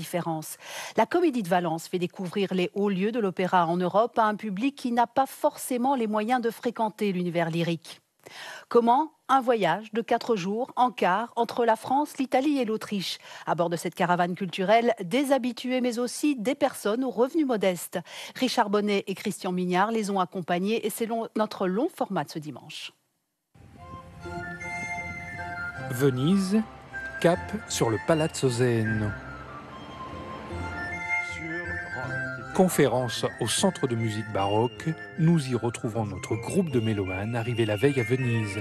différence. La Comédie de Valence fait découvrir les hauts lieux de l'opéra en Europe à un public qui n'a pas forcément les moyens de fréquenter l'univers lyrique. Comment? Un voyage de 4 jours en car entre la France, l'Italie et l'Autriche. À bord de cette caravane culturelle, des habitués mais aussi des personnes aux revenus modestes. Richard Bonnet et Christian Mignard les ont accompagnés et c'est notre long format de ce dimanche. Venise, cap sur le Palazzo Zeno. Conférence au Centre de musique baroque, nous y retrouvons notre groupe de mélomanes arrivés la veille à Venise.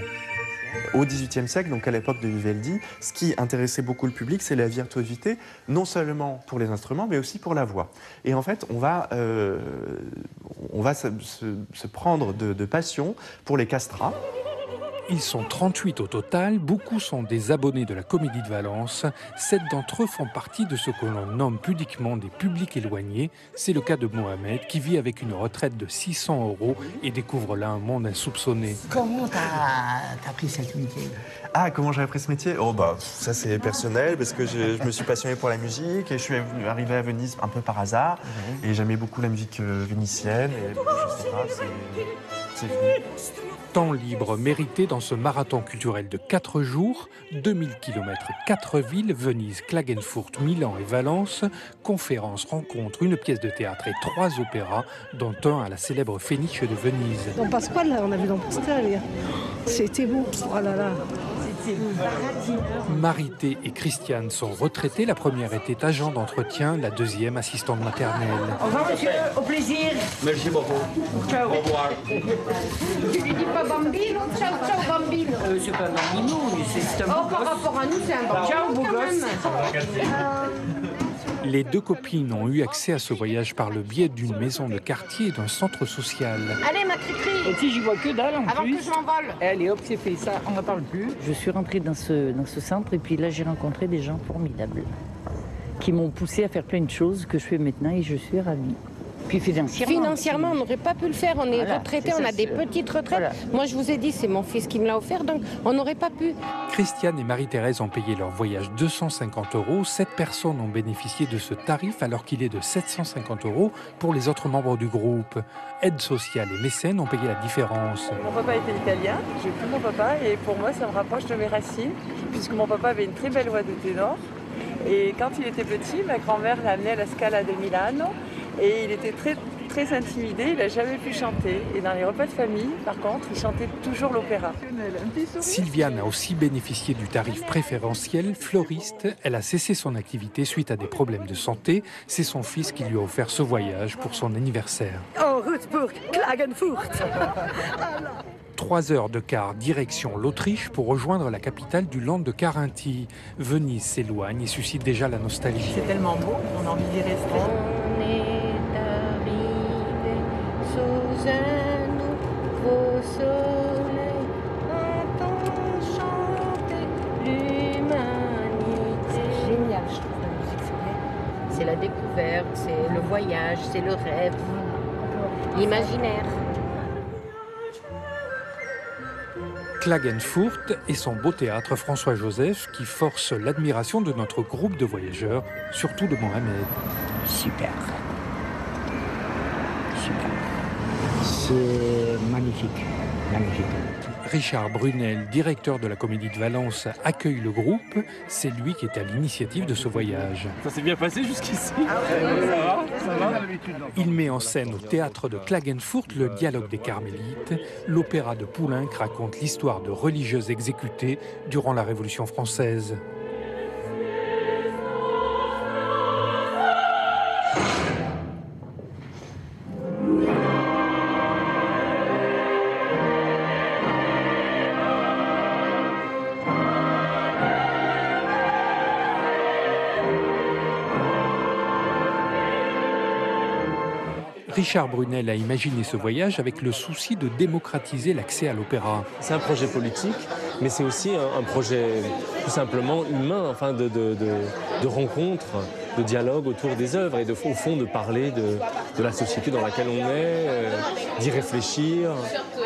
Au XVIIIe siècle, donc à l'époque de Vivaldi, ce qui intéressait beaucoup le public, c'est la virtuosité, non seulement pour les instruments, mais aussi pour la voix. Et en fait, on va se prendre de passion pour les castrats. Ils sont 38 au total, beaucoup sont des abonnés de la Comédie de Valence. 7 d'entre eux font partie de ce que l'on nomme pudiquement des publics éloignés. C'est le cas de Mohamed, qui vit avec une retraite de 600 € et découvre là un monde insoupçonné. Comment t'as pris cette métier? Ah, comment j'ai appris ce métier? Oh bah, ça c'est personnel, parce que je me suis passionné pour la musique et je suis arrivé à Venise un peu par hasard. Et j'aimais beaucoup la musique vénitienne et je sais pas, c'est venu. Temps libre mérité dans ce marathon culturel de 4 jours, 2000 km, 4 villes, Venise, Klagenfurt, Milan et Valence, conférences, rencontres, une pièce de théâtre et 3 opéras, dont un à la célèbre Fenice de Venise. Dans Pasquale, là, on a vu dans Pasquale. C'était beau. Oh là là. Marité et Christiane sont retraitées. La première était agent d'entretien, la deuxième assistante maternelle. Au revoir monsieur, au plaisir. Merci beaucoup. Ciao. Au revoir. Tu lui dis pas bambino? Ciao, ciao bambino. C'est pas un bambino, c'est un beau Par gosse. rapport à nous, c'est un bambino. Ciao, beau quand gosse. même. Les 2 copines ont eu accès à ce voyage par le biais d'une maison de quartier et d'un centre social. Allez ma cri-cri, Et si j'y vois que dalle en avant plus. que je m'envole. Allez hop, c'est fait, ça, on n'en parle plus. Je suis rentrée dans ce centre et puis là j'ai rencontré des gens formidables qui m'ont poussée à faire plein de choses que je fais maintenant et je suis ravie. Puis Financièrement, on n'aurait pas pu le faire. On est Voilà, retraités, c'est ça, on a des c'est- petites retraites. voilà. Moi, je vous ai dit, c'est mon fils qui me l'a offert, donc on n'aurait pas pu. Christiane et Marie-Thérèse ont payé leur voyage 250 €. 7 personnes ont bénéficié de ce tarif alors qu'il est de 750 € pour les autres membres du groupe. Aide sociale et mécènes ont payé la différence. Mon papa était italien, j'ai pris mon papa et pour moi ça me rapproche de mes racines puisque mon papa avait une très belle voix de ténor et quand il était petit, ma grand-mère l'a amené à la Scala de Milano et il était très intimidé, il n'a jamais pu chanter et dans les repas de famille par contre il chantait toujours l'opéra. Sylviane a aussi bénéficié du tarif préférentiel. Fleuriste, elle a cessé son activité suite à des problèmes de santé. C'est son fils qui lui a offert ce voyage pour son anniversaire. En route pour Klagenfurt. 3 heures de car direction l'Autriche pour rejoindre la capitale du Land de Carinthie. Venise s'éloigne et suscite déjà la nostalgie. C'est tellement beau, on a envie d'y rester. On est arrivé sous un nouveau soleil, entend chanter l'humanité. C'est génial, je trouve, la musique, c'est bien. C'est la découverte, c'est le voyage, c'est le rêve, l'imaginaire. Klagenfurt et son beau théâtre François-Joseph qui force l'admiration de notre groupe de voyageurs, surtout de Mohamed. Super. Super. C'est magnifique. Magnifique. Richard Brunel, directeur de la Comédie de Valence, accueille le groupe. C'est lui qui est à l'initiative de ce voyage. Ça s'est bien passé jusqu'ici. Ça va. Il met en scène au théâtre de Klagenfurt le dialogue des Carmélites. L'opéra de Poulenc raconte l'histoire de religieuses exécutées durant la Révolution française. Richard Brunel a imaginé ce voyage avec le souci de démocratiser l'accès à l'opéra. C'est un projet politique, mais c'est aussi un projet tout simplement humain, enfin de rencontre, de dialogue autour des œuvres et au fond de parler de la société dans laquelle on est, d'y réfléchir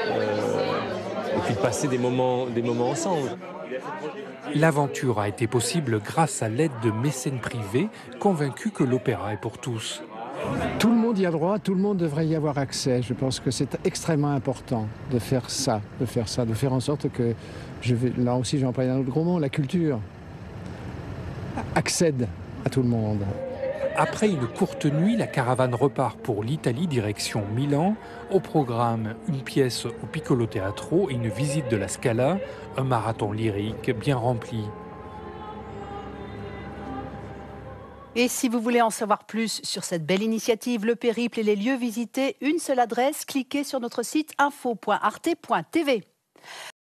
et puis de passer des moments ensemble. L'aventure a été possible grâce à l'aide de mécènes privés, convaincus que l'opéra est pour tous. Tout le monde y a droit, tout le monde devrait y avoir accès. Je pense que c'est extrêmement important de faire ça, de faire en sorte que, là aussi j'ai employé un autre gros mot, la culture accède à tout le monde. Après une courte nuit, la caravane repart pour l'Italie, direction Milan. Au programme, une pièce au Piccolo Teatro et une visite de la Scala, un marathon lyrique bien rempli. Et si vous voulez en savoir plus sur cette belle initiative, le périple et les lieux visités, une seule adresse, cliquez sur notre site info.arte.tv.